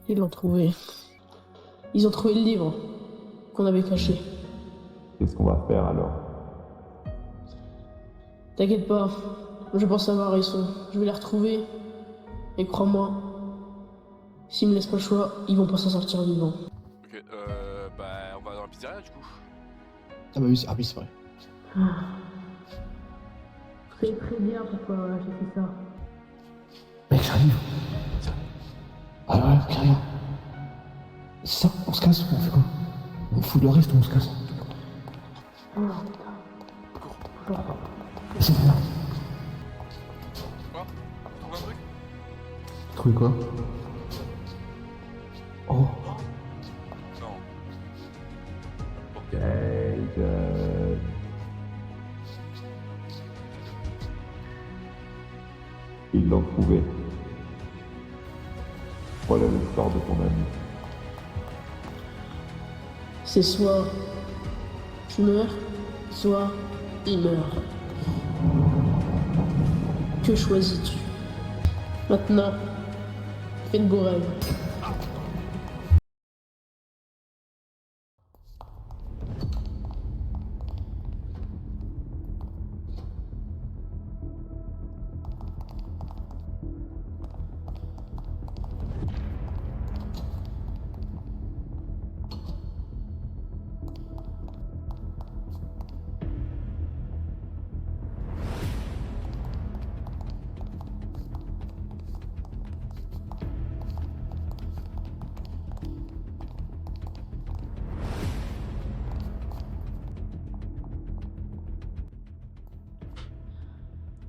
Ils l'ont trouvé. Ils ont trouvé le livre qu'on avait caché. Qu'est-ce qu'on va faire alors? T'inquiète pas, je pense savoir où ils sont. Je vais les retrouver. Et crois-moi, s'ils me laissent pas le choix, ils vont pas s'en sortir vivants. Ok, bah on va dans la pizzeria du coup. Ah bah oui, ah oui, c'est vrai. Je sais très bien pourquoi j'ai fait ça. Mec, j'arrive. Ah ouais, carrément. C'est ça, on se casse, on fait quoi? On fout le reste ou on se casse? C'est bien. Quoi? Trouve un truc? Trouvé quoi? Oh, Non. Jason. Ils l'ont trouvé. Voilà l'histoire de ton ami. C'est soit tu meurs, soit il meurt. Que choisis-tu? Maintenant, fais de beaux rêves.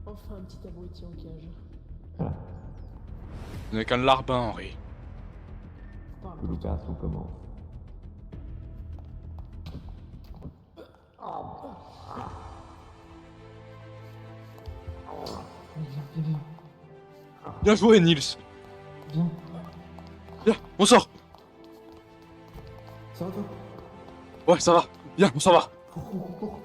Enfin un petit abruti en cage. Ce n'est qu'un larbin, Henri. Parle. Que l'opération commence. Bien joué, Nils. viens. Viens, on sort. Ça va toi? Ouais, ça va. Viens, on s'en va. Cours.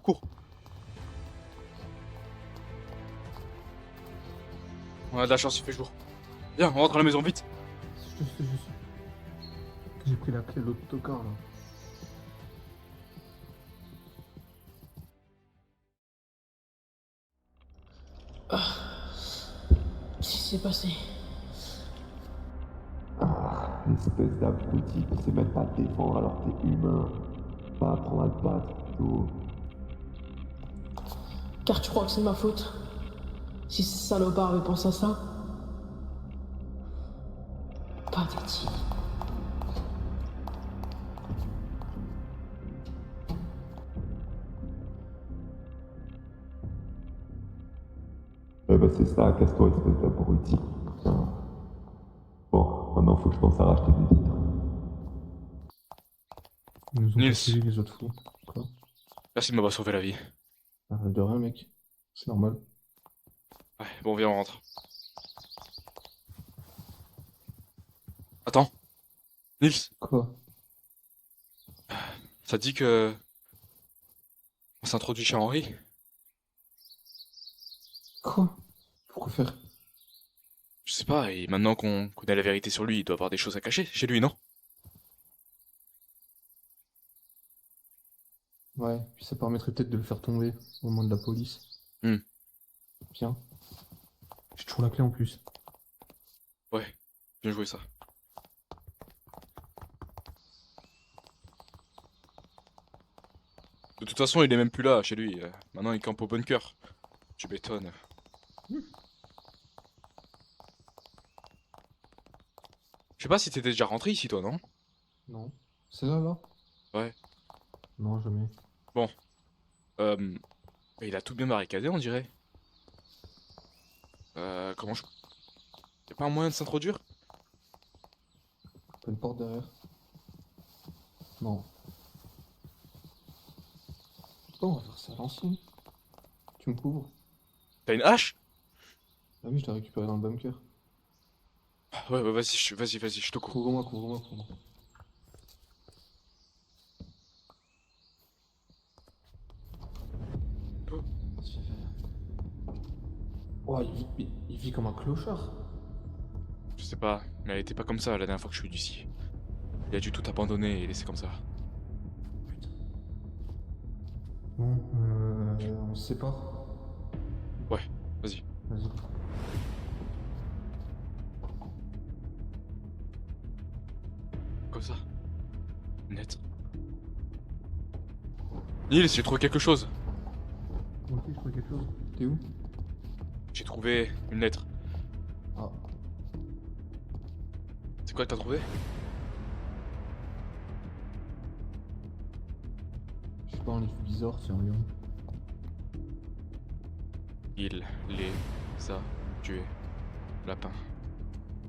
Cours. On a de la chance, il fait jour. Viens, on rentre à la maison, vite. Je sais. J'ai pris la clé de l'autocar là. Qu'est-ce qui s'est passé? Espèce d'abruti qui sait même pas te défendre alors que t'es humain. Pas apprendre à te battre plutôt. Car tu crois que c'est ma faute? Si ce salopard avait pensé à ça? Patati. Eh ben c'est ça, casse-toi espèce d'abruti. Putain. Bon, maintenant faut que je pense à racheter des vitres. Ils nous ont Nils. pas les autres fous. Quoi? Merci de m'avoir sauvé la vie. Ah, de rien, mec. C'est normal. Ouais, bon, viens, on rentre. Attends. Nils, Quoi? ça te dit que... On s'introduit chez Henri? Quoi? Pourquoi faire? Je sais pas, et maintenant qu'on connaît la vérité sur lui, il doit avoir des choses à cacher chez lui, non? Ouais, puis ça permettrait peut-être de le faire tomber au moment de la police. Hmm. Viens. J'ai toujours la clé en plus. Ouais, bien joué ça. De toute façon, il est même plus là, chez lui. Maintenant, il campe au bunker. Tu m'étonnes. Je sais pas si t'étais déjà rentré ici, toi, non? Non. C'est là? Ouais. Non, jamais. Bon. Il a tout bien barricadé, on dirait. Comment je... Y'a pas un moyen de s'introduire? Pas une porte derrière. Non. Bon, on va faire ça à l'ancienne. Tu me couvres? T'as une hache? Ah oui, je l'ai récupéré dans le bunker. Ouais, vas-y, je te cours. Couvre-moi. Oh, Vas-y, viens. Oh, il vit comme un clochard. Je sais pas, mais elle était pas comme ça la dernière fois que je suis d'ici. Il a dû tout abandonner et laisser comme ça. Putain. Bon, on se sépare. Ouais, vas-y. Vas-y. Comme ça. Net. Nils, j'ai trouvé quelque chose. Moi aussi, je crois quelque chose. T'es où? J'ai trouvé une lettre. Ah, C'est quoi que t'as trouvé? je sais pas, un livre bizarre, c'est un lion. Il les a tués. Lapin.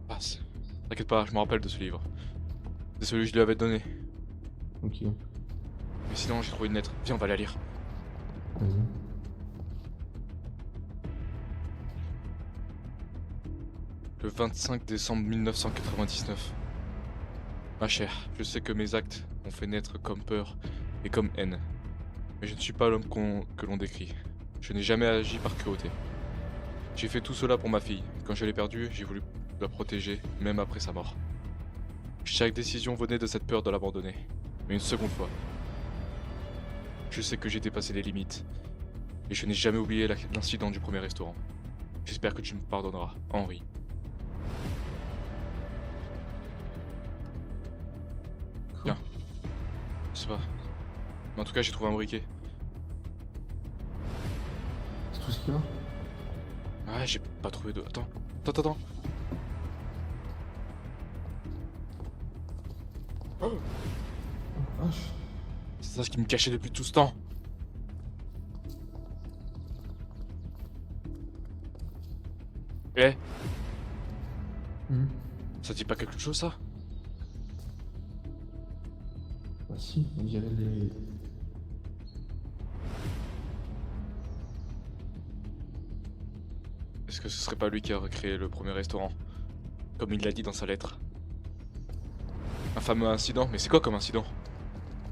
Passe. T'inquiète pas, je me rappelle de ce livre. C'est celui que je lui avais donné. Ok, Mais sinon, j'ai trouvé une lettre. Viens, on va la lire. vas-y. Le 25 décembre 1999. Ma chère, je sais que mes actes ont fait naître comme peur et comme haine. Mais je ne suis pas l'homme que l'on décrit. Je n'ai jamais agi par cruauté. J'ai fait tout cela pour ma fille. Quand je l'ai perdue, j'ai voulu la protéger, même après sa mort. Chaque décision venait de cette peur de l'abandonner. Mais une seconde fois. Je sais que j'ai dépassé les limites. Et je n'ai jamais oublié l'incident du premier restaurant. J'espère que tu me pardonneras, Henri. Tiens. Je sais pas. Mais en tout cas, j'ai trouvé un briquet. C'est tout ce qu'il y a? Ouais, j'ai pas trouvé de... Attends. Oh, vache. C'est ça ce qui me cachait depuis tout ce temps. Eh, Hmm. ça dit pas quelque chose ça? Bah si, on dirait les... Est-ce que ce serait pas lui qui a recréé le premier restaurant? Comme il l'a dit dans sa lettre. Un fameux incident, mais c'est quoi comme incident?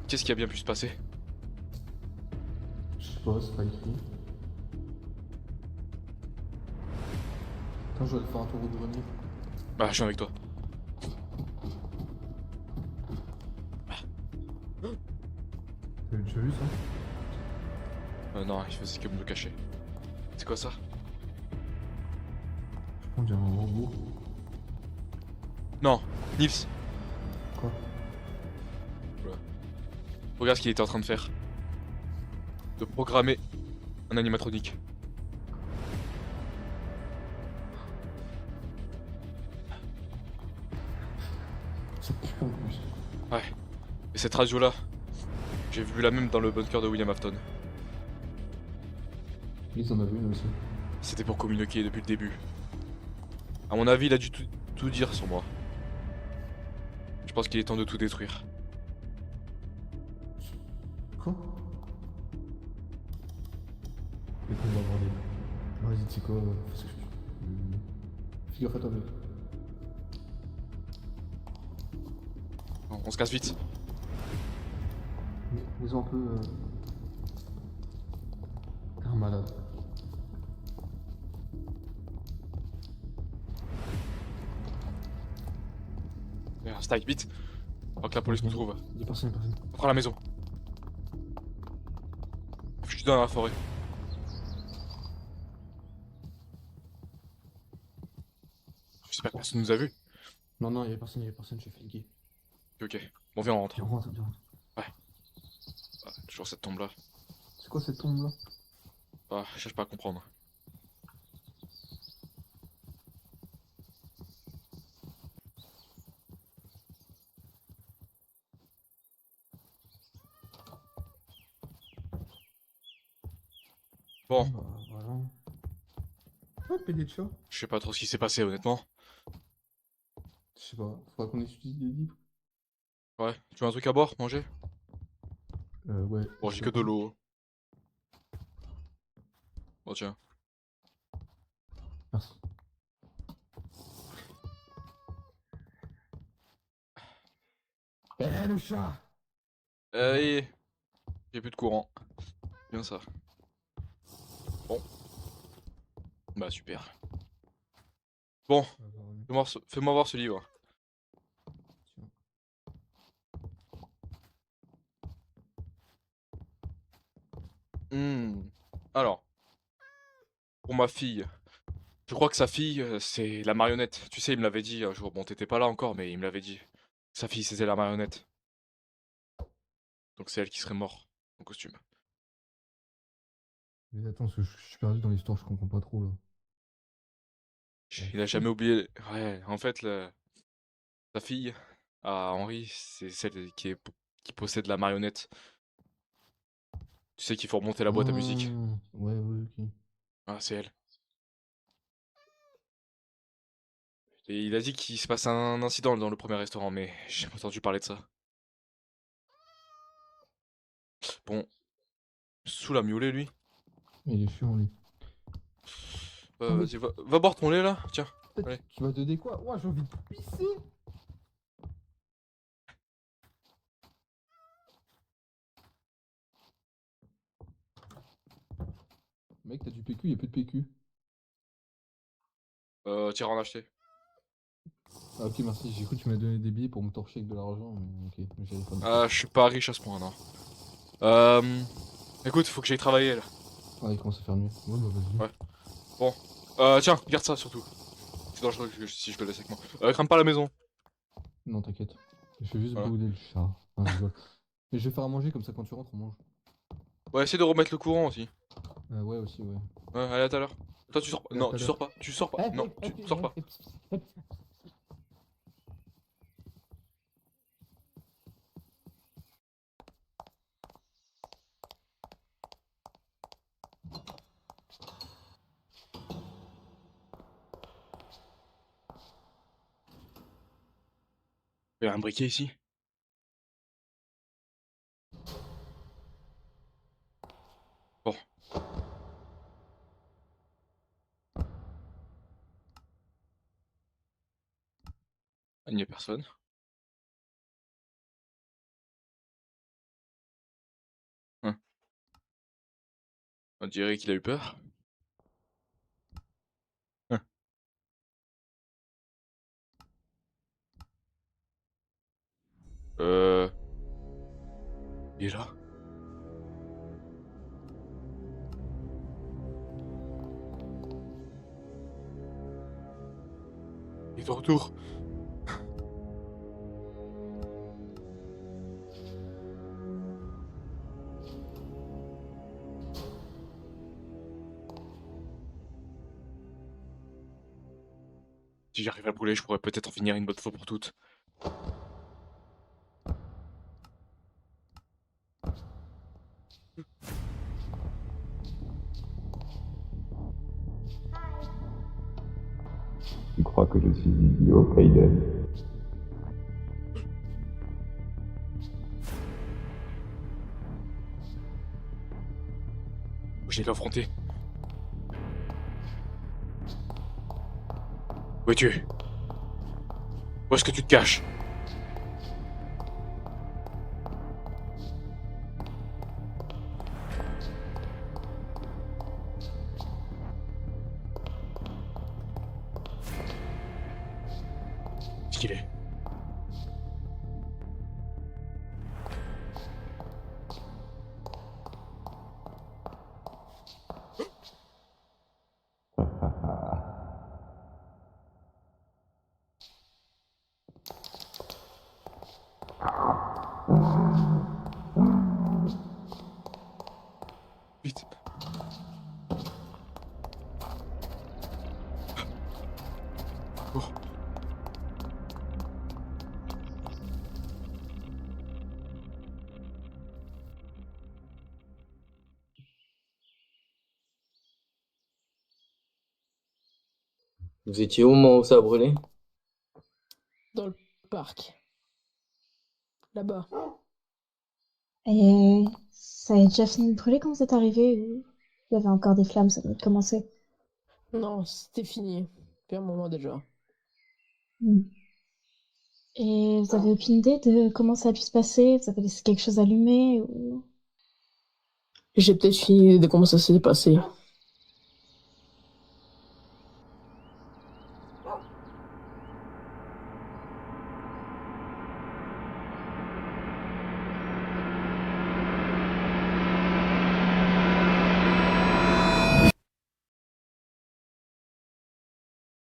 Qu'est-ce qui a bien pu se passer? Je sais pas, c'est pas écrit. Attends, je vais aller faire un tour au grenier. Bah, je suis avec toi. T'avais déjà vu ça? Non, il faisait que me le cacher. C'est quoi ça? On dirait un robot. Non, Nils, Quoi? regarde ce qu'il était en train de faire. De programmer un animatronique. Ça pue en plus. Ouais. Et cette radio-là, j'ai vu la même dans le bunker de William Afton. Ils en avaient une aussi. C'était pour communiquer depuis le début. À mon avis, il a dû tout dire sur moi. Je pense qu'il est temps de tout détruire. Quoi? Et qu'on va voir des... Vas-y, tu sais quoi? Parce que... Fais gaffe à toi, mec. On se casse vite. Mets-en un peu... T'es un malade. Style, vite. Avant que la police nous trouve. Y'a personne, personne. On prend la maison. Je suis dans la forêt. J'espère que personne nous a vus. Non, non, y'a personne, je fais le gay. Ok. Bon, viens, on rentre. Viens, on rentre, viens. Ah, toujours cette tombe-là. C'est quoi cette tombe là? Ah, je cherche pas à comprendre. Bon, Bah voilà. Ouais, PD de chat. je sais pas trop ce qui s'est passé, honnêtement. Je sais pas, faudra qu'on étudie des livres. Ouais, tu veux un truc à boire, manger? Ouais. Bon, j'ai que de l'eau. Bon, tiens. Merci. Eh, le chat! Allez, j'ai plus de courant. Bien ça. Bon. Bah super. Bon, fais-moi voir ce livre. Tiens. Alors, pour ma fille, je crois que sa fille, c'est la marionnette. Tu sais, il me l'avait dit un jour. Bon, t'étais pas là encore, mais il me l'avait dit. Sa fille, c'était la marionnette. Donc c'est elle qui serait morte en costume. Mais attends, parce que je suis perdu dans l'histoire, je comprends pas trop là. Il a jamais oublié. Ouais, en fait, sa fille, à Henri, c'est celle qui possède la marionnette. Tu sais qu'il faut remonter la boîte à musique. Ouais, ouais, ok. Ah, c'est elle. Et il a dit qu'il se passe un incident dans le premier restaurant, mais j'ai jamais entendu parler de ça. Bon, sous la miaulée, lui. Il est chiant lui. Oh, mais Vas-y, va boire ton lait là, tiens. Allez. tu vas donner quoi? Ouah, j'ai envie de pisser! Mec, t'as du PQ, y a plus de PQ. Tiens, en acheter. Ah, ok, merci, j'ai cru que tu m'as donné des billets pour me torcher avec de l'argent, mais ok, mais j'avais pas de Ah, je suis pas riche à ce point, non. Écoute, faut que j'aille travailler là. Ah, il commence à faire nuit. Ouais, bah vas-y. Ouais. Bon, tiens, garde ça surtout. C'est dangereux si je le laisse avec moi. Crame pas la maison. Non, t'inquiète. Je fais juste Voilà. brûler le chat. Non, je rigole. Mais je vais faire à manger, comme ça quand tu rentres, on mange. Ouais, essaie de remettre le courant aussi. Ouais, aussi, ouais. Ouais, allez, à tout à l'heure. Toi, tu sors pas. Ouais, à Non, tout à tu l'heure. sors pas. Tu sors pas. Non, tu sors pas. Il y a un briquet ici. Bon. Il n'y a personne. Hein. On dirait qu'il a eu peur. Hein. Il est là. Il est de retour. Si j'arrive à le brûler, je pourrais peut-être en finir une bonne fois pour toutes. Tu crois que je suis idiot, Kaiden? J'ai l'affronter. Où es-tu? Où est-ce que tu te caches? Où est-ce qu'il est? Vite. Oh. Vous étiez où au moment où ça a brûlé? Dans le parc. Là-bas. Et ça avait déjà fini de brûler quand vous êtes arrivé ou il y avait encore des flammes, ça doit commencer. Non, c'était fini. Depuis un moment déjà. Hmm. Et vous avez aucune idée de comment ça a pu se passer? Vous avez laissé quelque chose allumé ou... J'ai peut-être fini de comment ça s'est passé.